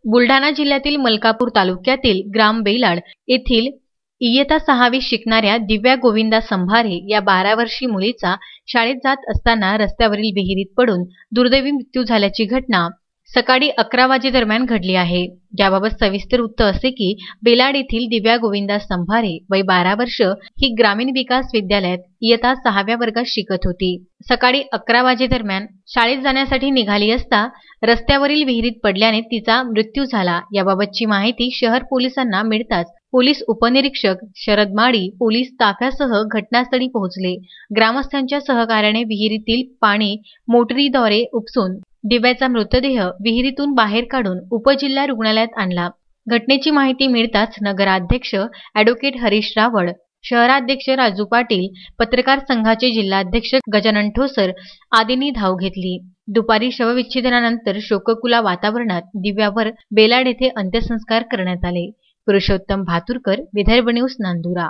बुलढाणा जिल्ह्यातील मलकापूर तालुक्यातील ग्राम बेलाड येथील इयत्ता 6वी शिकणाऱ्या दिव्या गोविंदा संभारे या 12 वर्षीय मुलीचा शाळेत जात असताना रस्त्यावरील विहिरीत पडून दुर्दैवी मृत्यू झाल्याची घटना सकाळी 11 वाजेदरम्यान घडली आहे। याबाबत सविस्तर वृत्त असे की बेलाड येथील दिव्या गोविंदा संभारे वय 12 वर्ष ही ग्रामीण विकास विद्यालयात इयत्ता 6व्या वर्गात शिकत होती। सकाळी 11 वाजेदरम्यान शाळेत जाण्यासाठी निघाली असता रस्त्यावरील विहिरीत पडल्याने तिचा मृत्यू झाला। याबाबतची माहिती शहर पोलिसांना मिळताच पोलीस उपनिरीक्षक शरद माळी पोलीस ताफ्यासह घटनास्थळी पोहोचले। ग्रामस्थांच्या सहकार्याने विहिरीतील पाणी मोटरीद्वारे उपसून दिव्याचा मृतदेह विहिरीतून बाहेर काढून उपजिल्हा रुग्णालयात आणला। घटनेची माहिती मिळताच नगराध्यक्ष ॲडव्होकेट हरीश रावळ, शहराध्यक्ष राजू पाटील, पत्रकार संघाचे जिल्हाध्यक्ष गजानन ठोसर आदींनी धाव घेतली। दुपारी शवविच्छेदनानंतर शोककुला वातावरणात दिव्यावर बेलाड येथे अंत्यसंस्कार करण्यात आले। पुरुषोत्तम भातुरकर, विदर्भ न्यूज, नांदुरा।